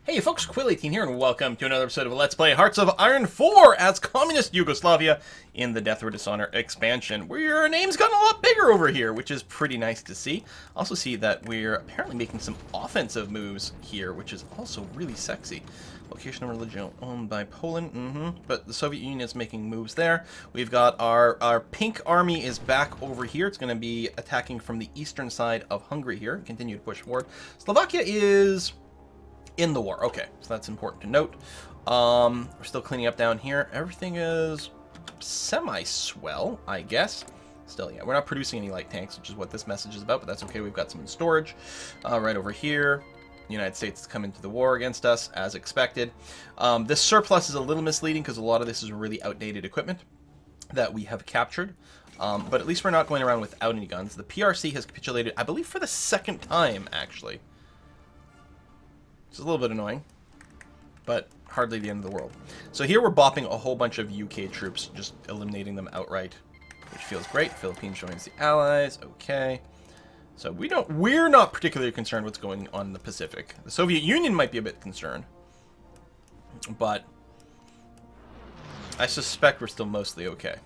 Hey folks, Quill18 here, and welcome to another episode of Let's Play Hearts of Iron 4 as Communist Yugoslavia in the Death or Dishonor expansion, where your name's gotten a lot bigger over here, which is pretty nice to see. Also see that we're apparently making some offensive moves here, which is also really sexy. Location of religion owned by Poland, but the Soviet Union is making moves there. We've got our pink army is back over here. It's going to be attacking from the eastern side of Hungary here. Continue to push forward. Slovakia is in the war. Okay, so that's important to note. We're still cleaning up down here. Everything is semi-swell, I guess. Still, yeah, we're not producing any light tanks, which is what this message is about, but that's okay. We've got some in storage. Right over here, the United States has come into the war against us, as expected. This surplus is a little misleading, because a lot of this is really outdated equipment that we have captured. But at least we're not going around without any guns. The PRC has capitulated, I believe, for the second time, actually. It's a little bit annoying, but hardly the end of the world. So here we're bopping a whole bunch of UK troops, just eliminating them outright, which feels great. Philippines joins the Allies. Okay. So we're not particularly concerned what's going on in the Pacific. The Soviet Union might be a bit concerned, but I suspect we're still mostly okay.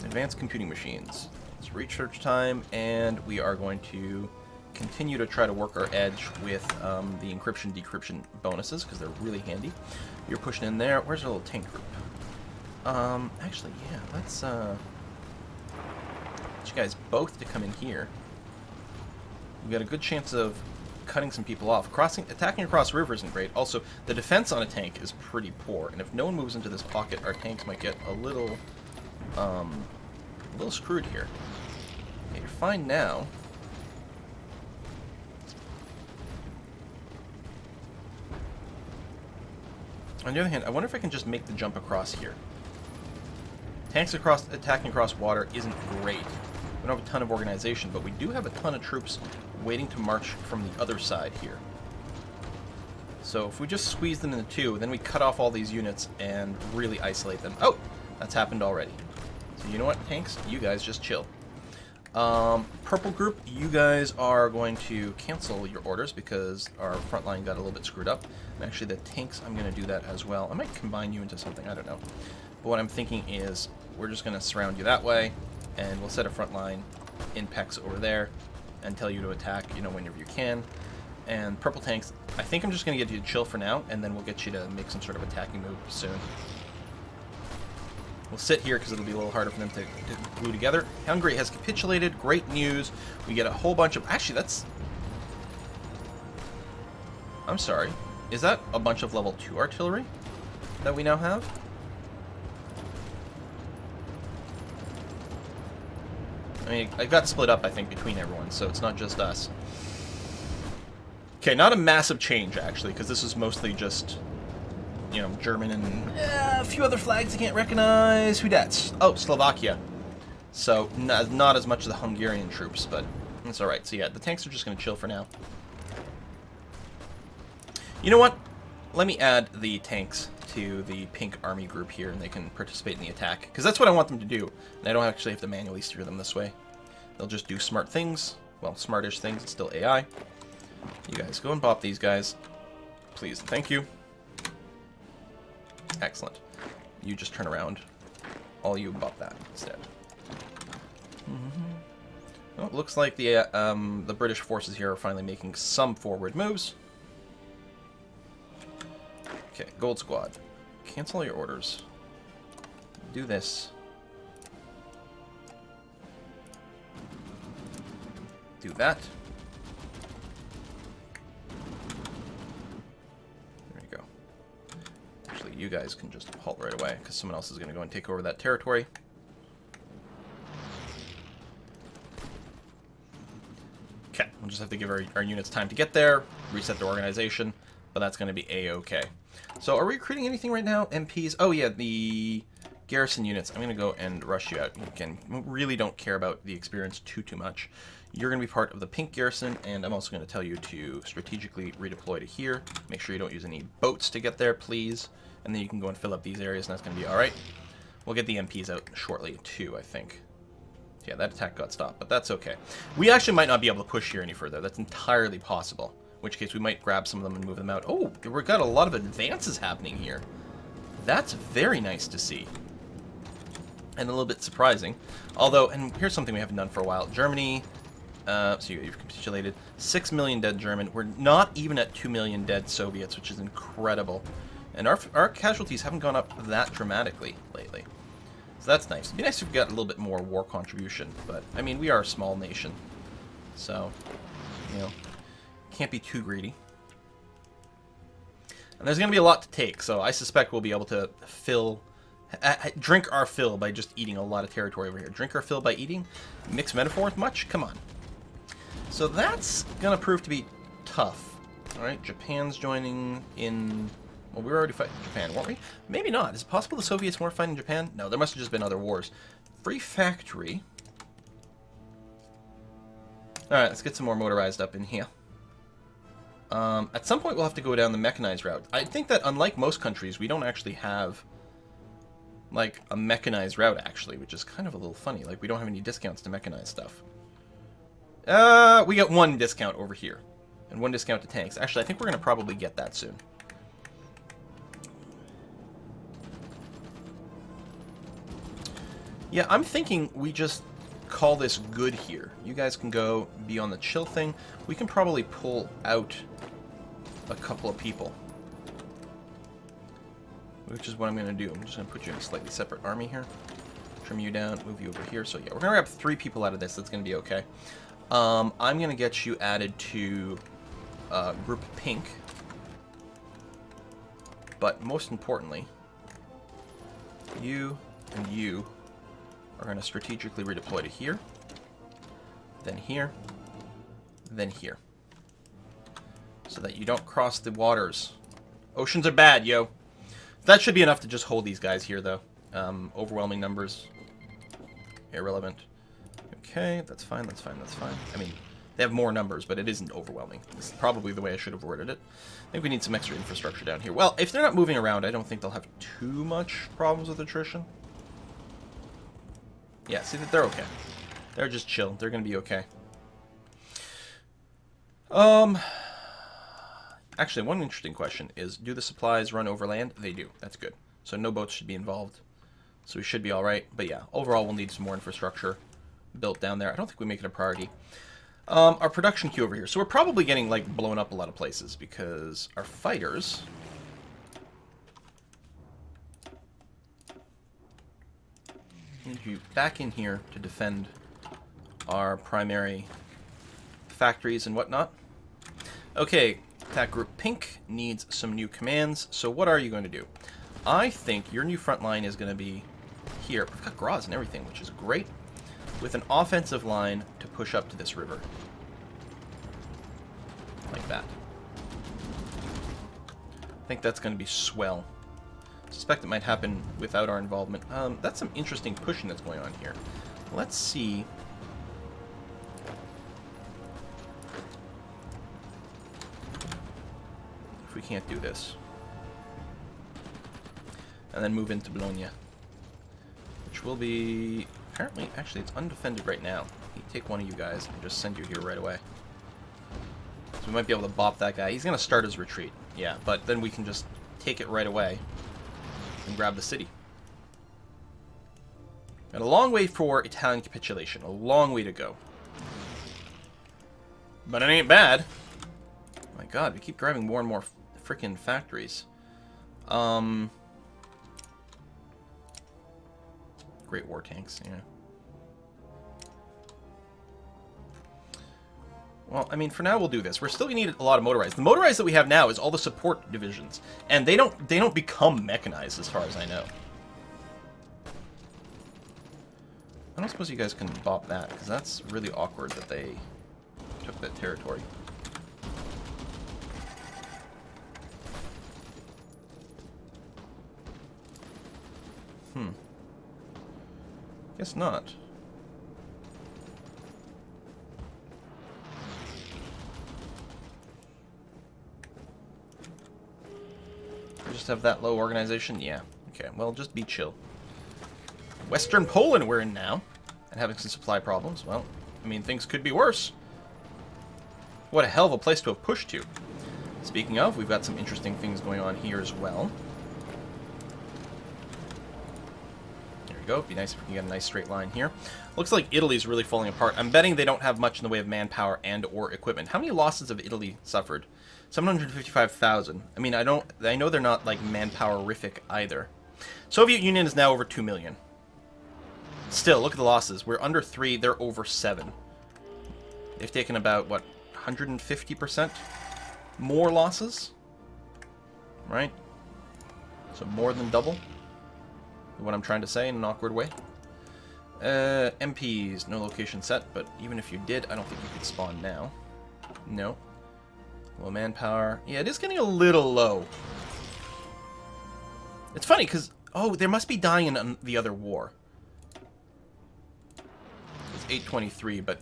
Advanced computing machines. It's research time, and we are going to continue to try to work our edge with the encryption decryption bonuses, because they're really handy. You're pushing in there. Where's our little tank group? Actually, yeah, let's get you guys both to come in here. We've got a good chance of cutting some people off. Attacking across river isn't great. Also, the defense on a tank is pretty poor, and if no one moves into this pocket, our tanks might get a little screwed here. Okay, you're fine now. On the other hand, I wonder if I can just make the jump across here. Tanks attacking across water isn't great. We don't have a ton of organization, but we do have a ton of troops waiting to march from the other side here. So if we just squeeze them into two, then we cut off all these units and really isolate them. Oh, that's happened already. So you know what, tanks? You guys just chill. Purple group, you guys are going to cancel your orders because our front line got a little bit screwed up. And actually the tanks, I'm going to do that as well. I might combine you into something, I don't know. But what I'm thinking is we're just going to surround you that way, and we'll set a front line in PEX over there and tell you to attack, you know, whenever you can. And purple tanks, I think I'm just going to get you to chill for now, and then we'll get you to make some sort of attacking move soon. We'll sit here because it'll be a little harder for them to glue together. Hungary has capitulated. Great news. We get a whole bunch of... Actually, that's... I'm sorry. Is that a bunch of level 2 artillery that we now have? I mean, it got split up, I think, between everyone, so it's not just us. Okay, not a massive change, actually, because this is mostly just... you know, German and a few other flags I can't recognize. Who that's? Oh, Slovakia. So, not as much of the Hungarian troops, but it's alright. So yeah, the tanks are just going to chill for now. You know what? Let me add the tanks to the pink army group here, and they can participate in the attack. Because that's what I want them to do. And I don't actually have to manually steer them this way. They'll just do smart things. Well, smartish things. It's still AI. You guys, go and bop these guys. Please and thank you. Excellent. You just turn around. All you bought that instead. Well, it looks like the British forces here are finally making some forward moves. Okay, Gold Squad. Cancel your orders. Do this. Do that. You guys can just halt right away, because someone else is going to go and take over that territory. Okay, we'll just have to give our units time to get there, reset their organization, but that's going to be A-okay. So are we recruiting anything right now? MPs? Oh yeah, the garrison units. I'm going to go and rush you out. Again, really don't care about the experience too much. You're going to be part of the pink garrison, and I'm also going to tell you to strategically redeploy to here. Make sure you don't use any boats to get there, please. And then you can go and fill up these areas, and that's going to be alright. We'll get the MPs out shortly, too, I think. Yeah, that attack got stopped, but that's okay. We actually might not be able to push here any further. That's entirely possible. In which case, we might grab some of them and move them out. Oh, we've got a lot of advances happening here. That's very nice to see. And a little bit surprising. Although, and here's something we haven't done for a while. Germany, so you've capitulated. 6 million dead German. We're not even at 2 million dead Soviets, which is incredible. And our casualties haven't gone up that dramatically lately. So that's nice. It'd be nice if we got a little bit more war contribution. But, I mean, we are a small nation. So, you know, can't be too greedy. And there's going to be a lot to take, so I suspect we'll be able to drink our fill by just eating a lot of territory over here. Drink our fill by eating? Mixed metaphors much? Come on. So that's going to prove to be tough. Alright, Japan's joining in... Well, we were already fighting Japan, weren't we? Maybe not. Is it possible the Soviets weren't fighting Japan? No, there must have just been other wars. Free factory. Alright, let's get some more motorized up in here. At some point we'll have to go down the mechanized route. I think that unlike most countries, we don't actually have, like, a mechanized route, actually, which is kind of a little funny. Like, we don't have any discounts to mechanize stuff. We get 1 discount over here. And 1 discount to tanks. Actually, I think we're going to probably get that soon. Yeah, I'm thinking we just call this good here. You guys can go be on the chill thing. We can probably pull out a couple of people. Which is what I'm going to do. I'm just going to put you in a slightly separate army here. Trim you down, move you over here. So yeah, we're going to grab 3 people out of this. That's going to be okay. I'm going to get you added to Group Pink. But most importantly, you and you are going to strategically redeploy to here, then here, then here. So that you don't cross the waters. Oceans are bad, yo. That should be enough to just hold these guys here, though. Overwhelming numbers. Irrelevant. Okay, that's fine, that's fine, that's fine. I mean, they have more numbers, but it isn't overwhelming. This is probably the way I should have worded it. I think we need some extra infrastructure down here. Well, if they're not moving around, I don't think they'll have too much problems with attrition. Yeah, see, they're okay. They're just chill. They're going to be okay. Actually, one interesting question is, do the supplies run overland? They do. That's good. So no boats should be involved. So we should be all right. But yeah, overall, we'll need some more infrastructure built down there. I don't think we make it a priority. Our production queue over here. So we're probably getting, like, blown up a lot of places because our fighters... need you back in here to defend our primary factories and whatnot. Okay, attack group Pink needs some new commands. So what are you going to do? I think your new front line is going to be here. We've got Graz and everything, which is great. With an offensive line to push up to this river. Like that. I think that's going to be swell. Suspect it might happen without our involvement. That's some interesting pushing that's going on here. Let's see. If we can't do this. And then move into Bologna. Which will be... Apparently, actually, it's undefended right now. Take one of you guys and just send you here right away. So we might be able to bop that guy. He's going to start his retreat. Yeah, but then we can just take it right away. And grab the city. Got a long way for Italian capitulation. A long way to go. But it ain't bad. My god, we keep driving more and more freaking factories. Great war tanks, yeah. Well, I mean, for now we'll do this. We're still gonna need a lot of motorized. The motorized that we have now is all the support divisions, and they don't become mechanized as far as I know. I don't suppose you guys can bop that, because that's really awkward that they took that territory. Guess not. We just have that low organization? Yeah. Okay, well, just be chill. Western Poland we're in now. and having some supply problems. Well, I mean, things could be worse. What a hell of a place to have pushed to. Speaking of, we've got some interesting things going on here as well. There we go. It'd be nice if we can get a nice straight line here. Looks like Italy's really falling apart. I'm betting they don't have much in the way of manpower and or equipment. How many losses have Italy suffered? 755,000. I mean, I know they're not like manpower-rific either. Soviet Union is now over 2 million. Still, look at the losses. We're under 3, they're over 7. They've taken about, what, 150% more losses? Right? So more than double? What I'm trying to say in an awkward way. MPs, no location set, but even if you did, I don't think you could spawn now. No. Low manpower. Yeah, it is getting a little low. It's funny, because... Oh, there must be dying in the other war. It's 823, but...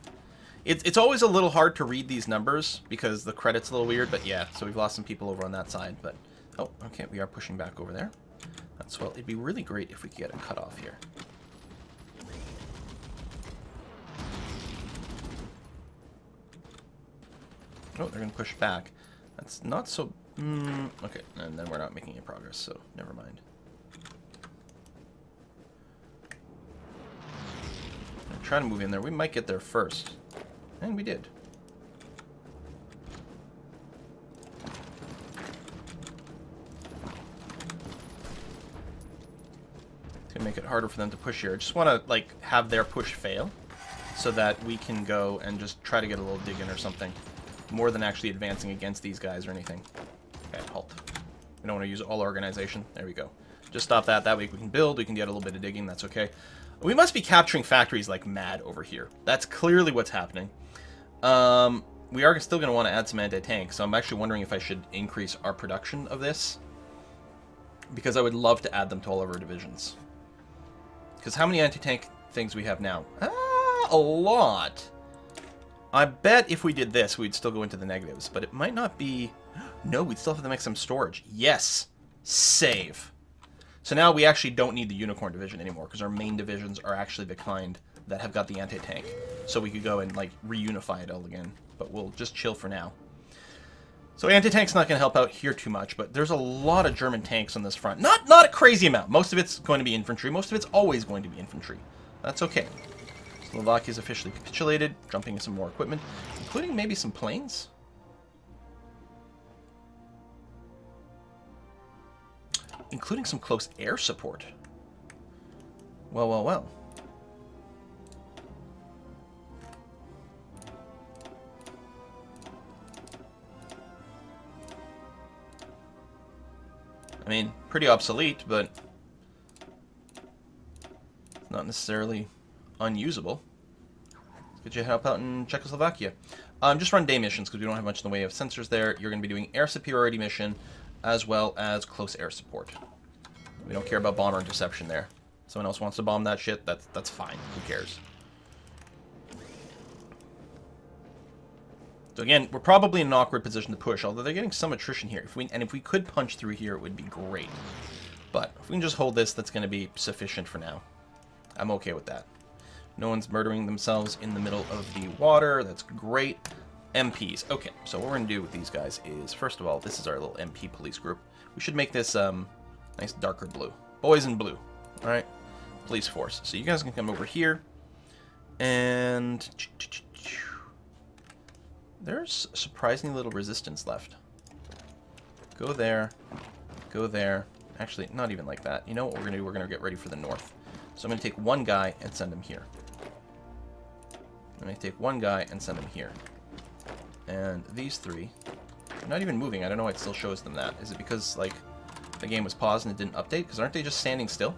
It's always a little hard to read these numbers, because the credit's a little weird, but yeah, so we've lost some people over on that side, but... Oh, okay, we are pushing back over there. That's well. It'd be really great if we could get a cutoff here. Oh, they're going to push back. That's not so... okay, and then we're not making any progress, so never mind. I'm trying to move in there. We might get there first. And we did. It's going to make it harder for them to push here. I just want to, like, have their push fail so that we can go and just try to get a little dig in or something. More than actually advancing against these guys or anything. Okay, halt. We don't want to use all organization. There we go. Just stop that. That way we can build. We can get a little bit of digging. That's okay. We must be capturing factories like mad over here. That's clearly what's happening. We are still going to want to add some anti-tank, so I'm actually wondering if I should increase our production of this. Because I would love to add them to all of our divisions. Because how many anti-tank things we have now? A lot. I bet if we did this, we'd still go into the negatives, but it might not be... No, we'd still have to make some storage. Yes! Save. So now we actually don't need the Unicorn division anymore, because our main divisions are actually the kind that have got the anti-tank. So we could go and, like, reunify it all again. But we'll just chill for now. So anti-tank's not going to help out here too much, but there's a lot of German tanks on this front. Not a crazy amount. Most of it's going to be infantry. Most of it's always going to be infantry. That's okay. Slovakia's officially capitulated, jumping in some more equipment, including maybe some planes. Including some close air support. Well, well, well. I mean, pretty obsolete, but it's not necessarily unusable. Could you help out in Czechoslovakia? Just run day missions because we don't have much in the way of sensors there. You're going to be doing air superiority mission as well as close air support. We don't care about bomber interception there. Someone else wants to bomb that shit, that's fine. Who cares? So again, we're probably in an awkward position to push, although they're getting some attrition here. If we could punch through here, it would be great. But if we can just hold this, that's going to be sufficient for now. I'm okay with that. No one's murdering themselves in the middle of the water. That's great. MPs. Okay, so what we're going to do with these guys is, first of all, this is our little MP police group. We should make this nice darker blue. Boys in blue. All right? Police force. So you guys can come over here. And there's surprisingly little resistance left. Go there. Go there. Actually, not even like that. You know what we're going to do? We're going to get ready for the north. So I'm going to take one guy and send him here. I'm going to take one guy and send him here. And these three are not even moving. I don't know why it still shows them that. Is it because, like, the game was paused and it didn't update? Because aren't they just standing still?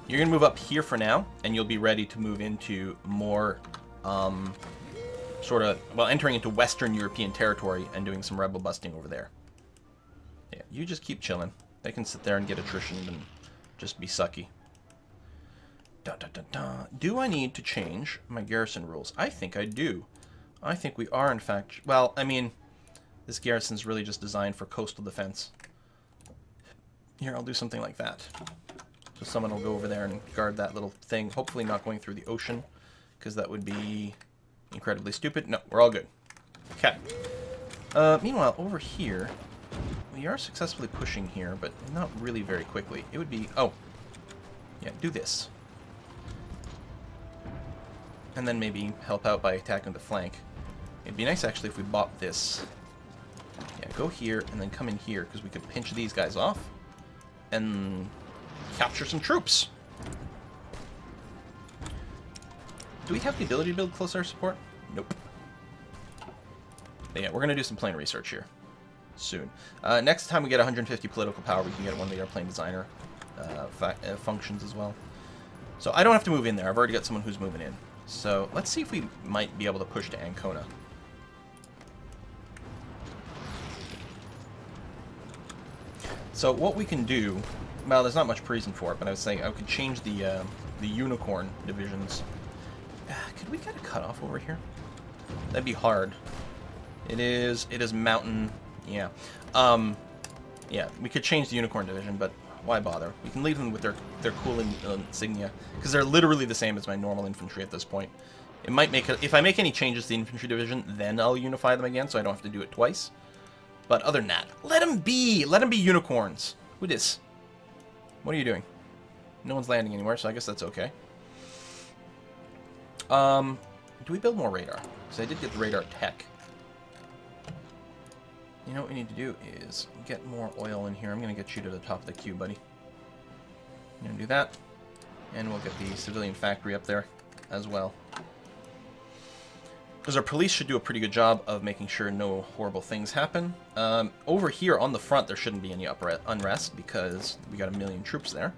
You're going to move up here for now, and you'll be ready to move into more, sort of, well, entering into Western European territory and doing some rebel busting over there. Yeah, you just keep chilling. They can sit there and get attrition and just be sucky. Da, da, da, da. Do I need to change my garrison rules? I think I do. I think we are, in fact... Well, I mean, this garrison's really just designed for coastal defense. Here, I'll do something like that. So So someone will go over there and guard that little thing. Hopefully not going through the ocean, because that would be incredibly stupid. No, we're all good. Okay. Meanwhile, over here, we are successfully pushing here, but not really very quickly. It would be... Oh. Yeah, do this. And then maybe help out by attacking the flank. It'd be nice, actually, if we bought this. Yeah, go here, and then come in here, because we could pinch these guys off. And capture some troops. Do we have the ability to build close air support? Nope. But yeah, we're going to do some plane research here soon. Next time we get 150 political power, we can get one of the airplane designer functions as well. So I don't have to move in there. I've already got someone who's moving in. So let's see if we might be able to push to Ancona. So what we can do, well, there's not much reason for it, but I was saying I could change the unicorn divisions. Could we get a cutoff over here? That'd be hard. It is mountain. Yeah. Yeah, we could change the unicorn division, but why bother? We can leave them with their cool insignia, because they're literally the same as my normal infantry at this point. It might make if I make any changes to the infantry division, then I'll unify them again, so I don't have to do it twice. But other than that, let them be! Let them be unicorns! Who dis? What are you doing? No one's landing anywhere, so I guess that's okay. Do we build more radar? Because I did get the radar tech. You know what we need to do is get more oil in here. I'm going to get you to the top of the queue, buddy. I'm going to do that. And we'll get the civilian factory up there as well. Because our police should do a pretty good job of making sure no horrible things happen. Over here on the front, there shouldn't be any unrest because we got 1 million troops there.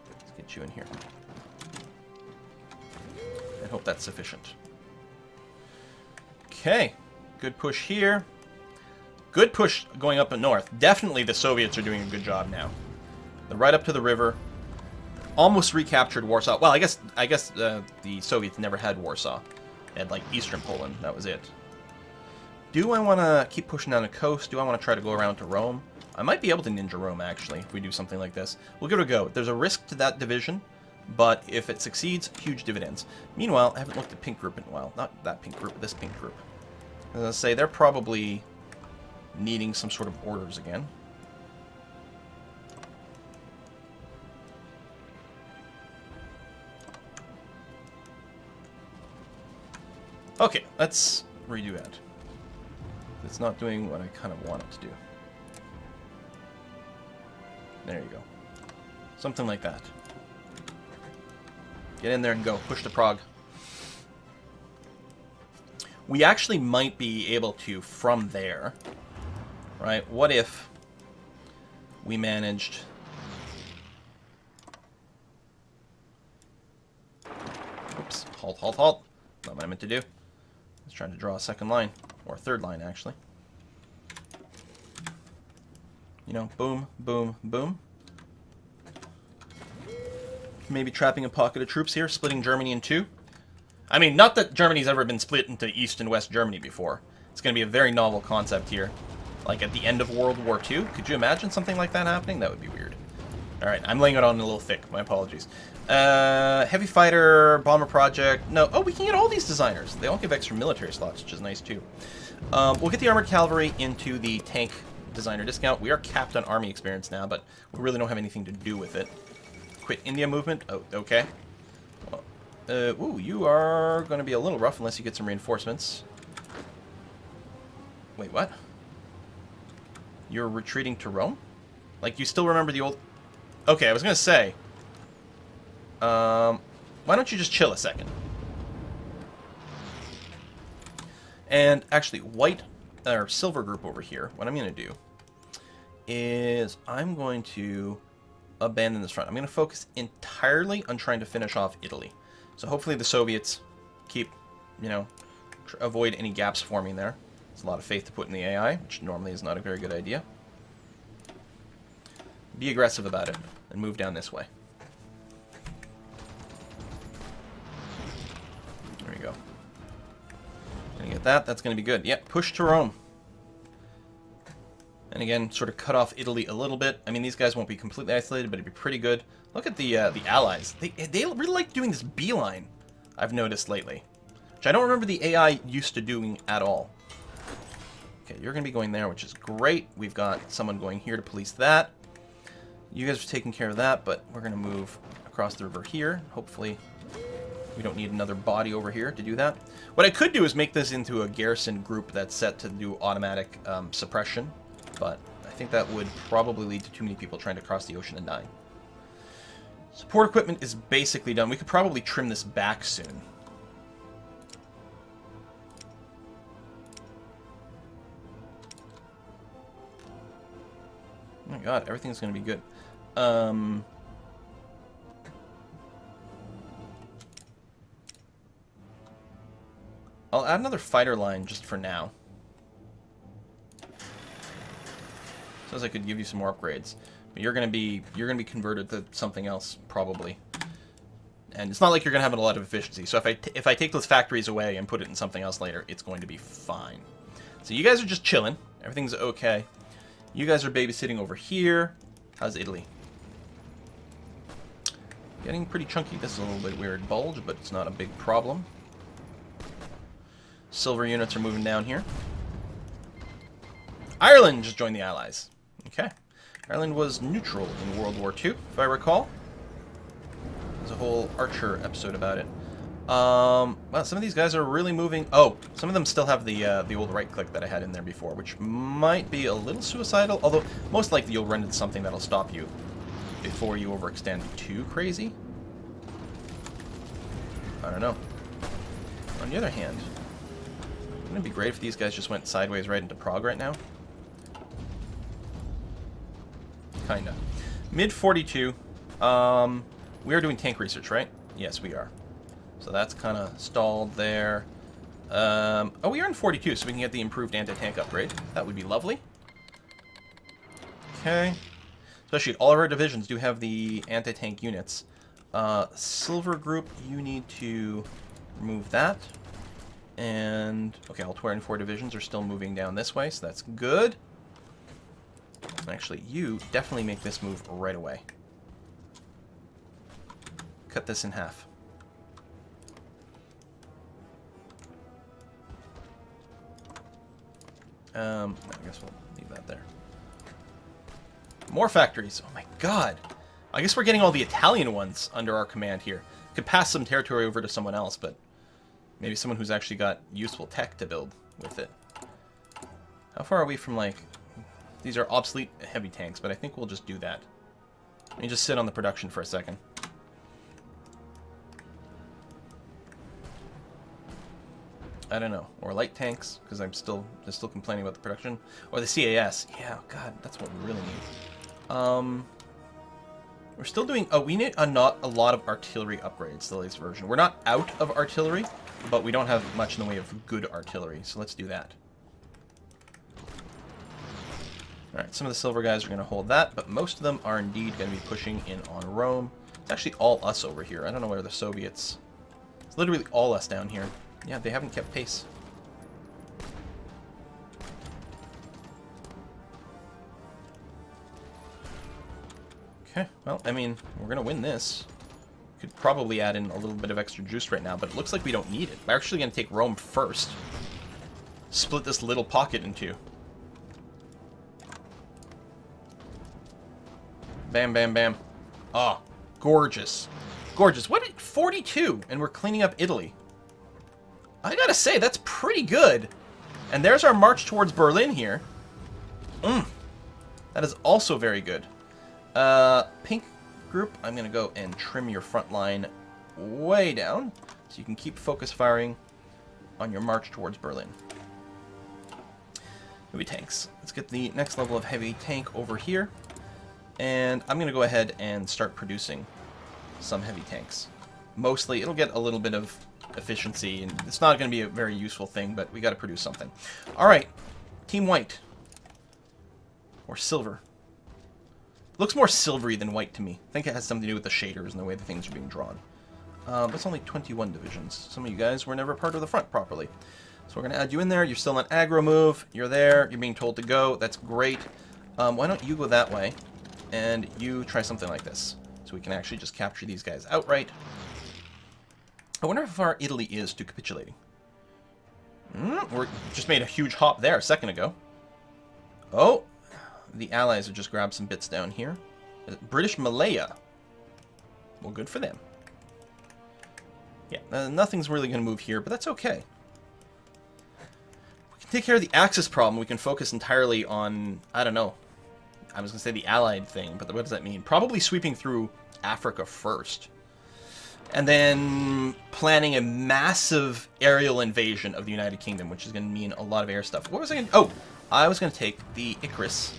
Let's get you in here. I hope that's sufficient. Okay, good push here. Good push going up and north. Definitely the Soviets are doing a good job now. They're right up to the river. Almost recaptured Warsaw. Well, I guess the Soviets never had Warsaw. They had like Eastern Poland. That was it. Do I want to keep pushing down the coast? Do I want to try to go around to Rome? I might be able to ninja Rome, actually, if we do something like this. We'll give it a go. There's a risk to that division, but if it succeeds, huge dividends. Meanwhile, I haven't looked at Pink Group in a while. Not that Pink Group, this Pink Group. I was going to say, they're probably needing some sort of orders again. Okay, let's redo that. It's not doing what I kind of want it to do. There you go. Something like that. Get in there and go. Push to Prague. We actually might be able to, from there, right? What if we managed... Oops. Halt, halt, halt. Not what I meant to do. I was trying to draw a second line. Or a third line, actually. You know, boom, boom, boom. Maybe trapping a pocket of troops here, splitting Germany in two. I mean, not that Germany's ever been split into East and West Germany before. It's going to be a very novel concept here. Like at the end of World War II. Could you imagine something like that happening? That would be weird. Alright, I'm laying it on a little thick. My apologies. Heavy fighter, bomber project. No. Oh, we can get all these designers. They all give extra military slots, which is nice too. We'll get the armored cavalry into the tank designer discount. We are capped on army experience now, but we really don't have anything to do with it. Quit India movement. Oh, okay. Ooh, you are going to be a little rough unless you get some reinforcements. Wait, what? You're retreating to Rome? Like, you still remember the old... Okay, I was going to say... why don't you just chill a second? And actually, white... or silver group over here, what I'm going to do is I'm going to abandon this front. I'm going to focus entirely on trying to finish off Italy. So hopefully the Soviets keep, you know, avoid any gaps forming there. It's a lot of faith to put in the AI, which normally is not a very good idea. Be aggressive about it and move down this way. There we go. at that. That's going to be good. Yep, push to Rome. And again, sort of cut off Italy a little bit. I mean, these guys won't be completely isolated, but it'd be pretty good. Look at the allies. They really like doing this beeline, I've noticed lately. Which I don't remember the AI used to doing at all. Okay, you're going to be going there, which is great. We've got someone going here to police that. You guys are taking care of that, but we're going to move across the river here. Hopefully we don't need another body over here to do that. What I could do is make this into a garrison group that's set to do automatic suppression. But I think that would probably lead to too many people trying to cross the ocean and dying. Support equipment is basically done. We could probably trim this back soon. Oh my god, everything's going to be good. I'll add another fighter line just for now. Says I could give you some more upgrades, but you're gonna be converted to something else probably, and it's not like you're gonna have a lot of efficiency. So if I take those factories away and put it in something else later, it's going to be fine. So you guys are just chilling. Everything's okay. You guys are babysitting over here. How's Italy? Getting pretty chunky. This is a little bit weird bulge, but it's not a big problem. Silver units are moving down here. Ireland just joined the Allies. Okay. Ireland was neutral in World War II, if I recall. There's a whole Archer episode about it. Well, some of these guys are really moving. Oh, some of them still have the old right-click that I had in there before, which might be a little suicidal, although most likely you'll run into something that'll stop you before you overextend too crazy. I don't know. On the other hand, wouldn't it be great if these guys just went sideways right into Prague right now? Kinda. Mid-42. We are doing tank research, right? Yes, we are. So that's kind of stalled there. Oh, we are in 42, so we can get the improved anti-tank upgrade. That would be lovely. Okay. Especially all of our divisions do have the anti-tank units. Silver group, you need to remove that. And, okay, all 24 divisions are still moving down this way, so that's good. Actually, you definitely make this move right away. Cut this in half. I guess we'll leave that there. More factories. Oh my god. I guess we're getting all the Italian ones under our command here. Could pass some territory over to someone else, but maybe someone who's actually got useful tech to build with it. How far are we from, like... These are obsolete heavy tanks, but I think we'll just do that. Let me just sit on the production for a second. I don't know. Or light tanks, because they're still complaining about the production. Or the CAS. Yeah, god, that's what we really need. We're still doing... Oh, we need not a lot of artillery upgrades, the latest version. We're not out of artillery, but we don't have much in the way of good artillery, so let's do that. Alright, some of the silver guys are going to hold that, but most of them are indeed going to be pushing in on Rome. It's actually all us over here. I don't know where the Soviets... It's literally all us down here. Yeah, they haven't kept pace. Okay, well, I mean, we're going to win this. Could probably add in a little bit of extra juice right now, but it looks like we don't need it. We're actually going to take Rome first. Split this little pocket in two. Bam, bam, bam. Oh, gorgeous. Gorgeous. What? 42, and we're cleaning up Italy. I gotta say, that's pretty good. And there's our march towards Berlin here. That is also very good. Pink group, I'm gonna go and trim your front line way down, so you can keep focus firing on your march towards Berlin. Heavy tanks. Let's get the next level of heavy tank over here. And I'm going to go ahead and start producing some heavy tanks. Mostly, it'll get a little bit of efficiency, and it's not going to be a very useful thing, but we got to produce something. Alright, Team White. Or Silver. Looks more silvery than white to me. I think it has something to do with the shaders and the way the things are being drawn. That's only 21 divisions. Some of you guys were never part of the front properly. So we're going to add you in there. You're still on aggro move. You're there. You're being told to go. That's great. Why don't you go that way? And you try something like this. So we can actually just capture these guys outright. I wonder how far Italy is to capitulating. We just made a huge hop there a second ago. Oh, the Allies have just grabbed some bits down here. British Malaya. Well, good for them. Yeah, nothing's really going to move here, but that's okay. We can take care of the Axis problem. We can focus entirely on, I don't know. I was going to say the Allied thing, but what does that mean? Probably sweeping through Africa first. And then planning a massive aerial invasion of the United Kingdom, which is going to mean a lot of air stuff. What was I going to... Oh, I was going to take the Icarus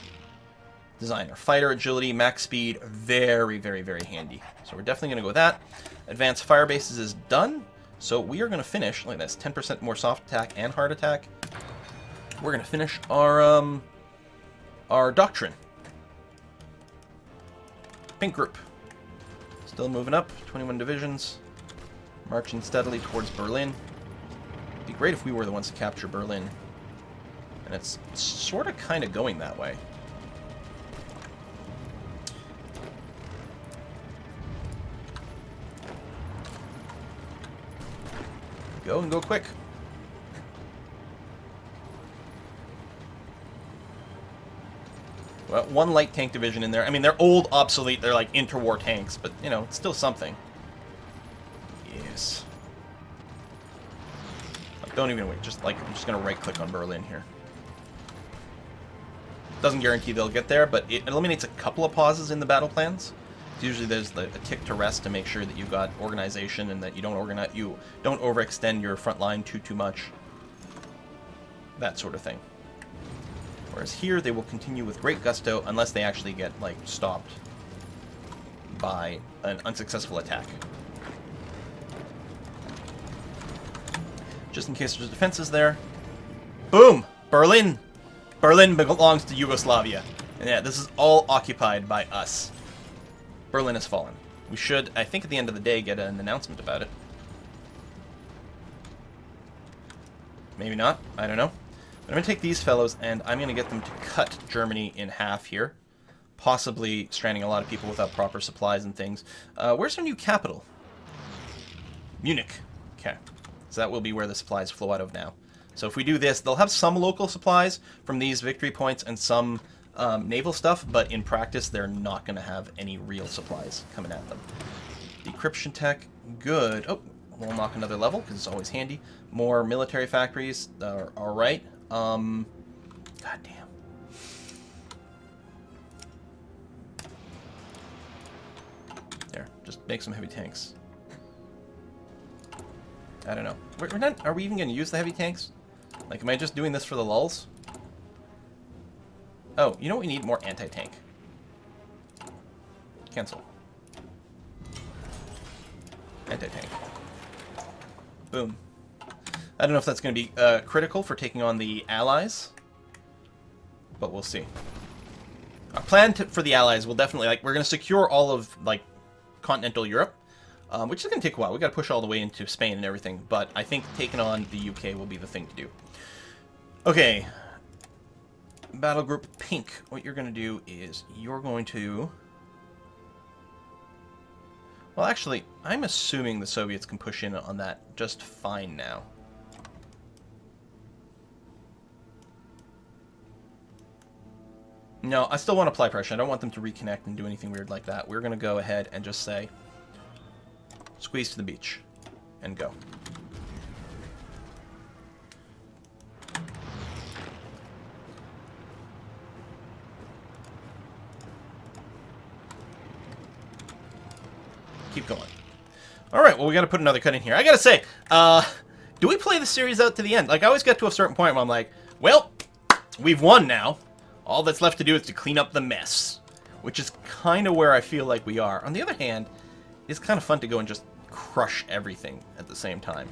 designer. Fighter agility, max speed, very, very, very handy. So we're definitely going to go with that. Advanced fire bases is done. So we are going to finish, like this, 10% more soft attack and hard attack. We're going to finish our doctrine. Pink group. Still moving up, 21 divisions. Marching steadily towards Berlin. It'd be great if we were the ones to capture Berlin. And it's sort of kind of going that way. Go and go quick. Well, one light tank division in there. I mean, they're old, obsolete. They're like interwar tanks, but, you know, it's still something. Yes. Don't even wait. Just, like, I'm just going to right-click on Berlin here. Doesn't guarantee they'll get there, but it eliminates a couple of pauses in the battle plans. Usually there's a tick to rest to make sure that you've got organization and that you don't overextend your front line too much. That sort of thing. Whereas here they will continue with great gusto unless they actually get like stopped by an unsuccessful attack. Just in case there's defenses there. Boom! Berlin! Berlin belongs to Yugoslavia. And yeah, this is all occupied by us. Berlin has fallen. We should, I think at the end of the day, get an announcement about it. Maybe not. I don't know. But I'm going to take these fellows and I'm going to get them to cut Germany in half here. Possibly stranding a lot of people without proper supplies and things. Where's our new capital? Munich. Okay. So that will be where the supplies flow out of now. So if we do this, they'll have some local supplies from these victory points and some naval stuff, but in practice they're not going to have any real supplies coming at them. Decryption tech, good. Oh, we'll knock another level because it's always handy. More military factories are alright. God damn. There, just make some heavy tanks. I don't know. We're not. Are we even going to use the heavy tanks? Like, am I just doing this for the lulz? Oh, you know what we need? More anti-tank. Cancel. Anti-tank. Boom. I don't know if that's going to be critical for taking on the Allies, but we'll see. Our plan for the Allies will definitely, like, we're going to secure all of, like, continental Europe, which is going to take a while. We've got to push all the way into Spain and everything, but I think taking on the UK will be the thing to do. Okay. Battle Group Pink. What you're going to do is you're going to... Well, actually, I'm assuming the Soviets can push in on that just fine now. No, I still want to apply pressure. I don't want them to reconnect and do anything weird like that. We're going to go ahead and just say, squeeze to the beach, and go. Keep going. Alright, well, we gotta put another cut in here. I gotta say, do we play the series out to the end? Like, I always get to a certain point where I'm like, well, we've won now. All that's left to do is to clean up the mess. Which is kind of where I feel like we are. On the other hand, it's kind of fun to go and just crush everything at the same time.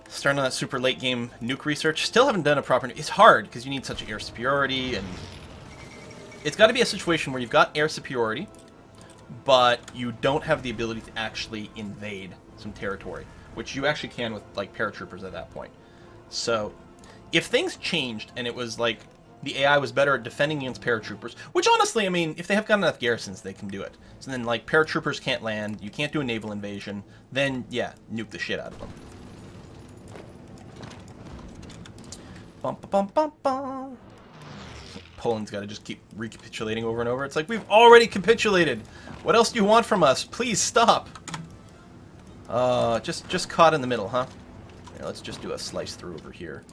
Starting on that super late game nuke research. Still haven't done a proper... It's hard, because you need such air superiority, and... It's got to be a situation where you've got air superiority, but you don't have the ability to actually invade some territory. which you actually can with, like, paratroopers at that point. So, if things changed and it was, like, the AI was better at defending against paratroopers, which, honestly, I mean, if they have got enough garrisons, they can do it. So then, like, paratroopers can't land, you can't do a naval invasion, then, yeah, nuke the shit out of them. Bum, bum, bum, bum. Poland's got to just keep recapitulating over and over. It's like, we've already capitulated. What else do you want from us? Please stop. Just caught in the middle, huh? Here, let's just do a slice through over here,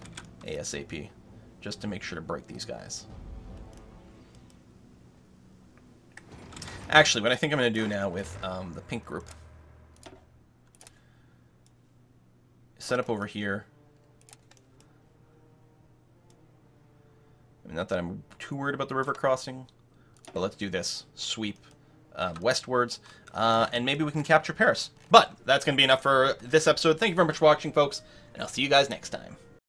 ASAP, just to make sure to break these guys. Actually, what I think I'm going to do now with the pink group, set up over here. I mean, not that I'm too worried about the river crossing, but let's do this. Sweep westwards, and maybe we can capture Paris. But that's going to be enough for this episode. Thank you very much for watching, folks, and I'll see you guys next time.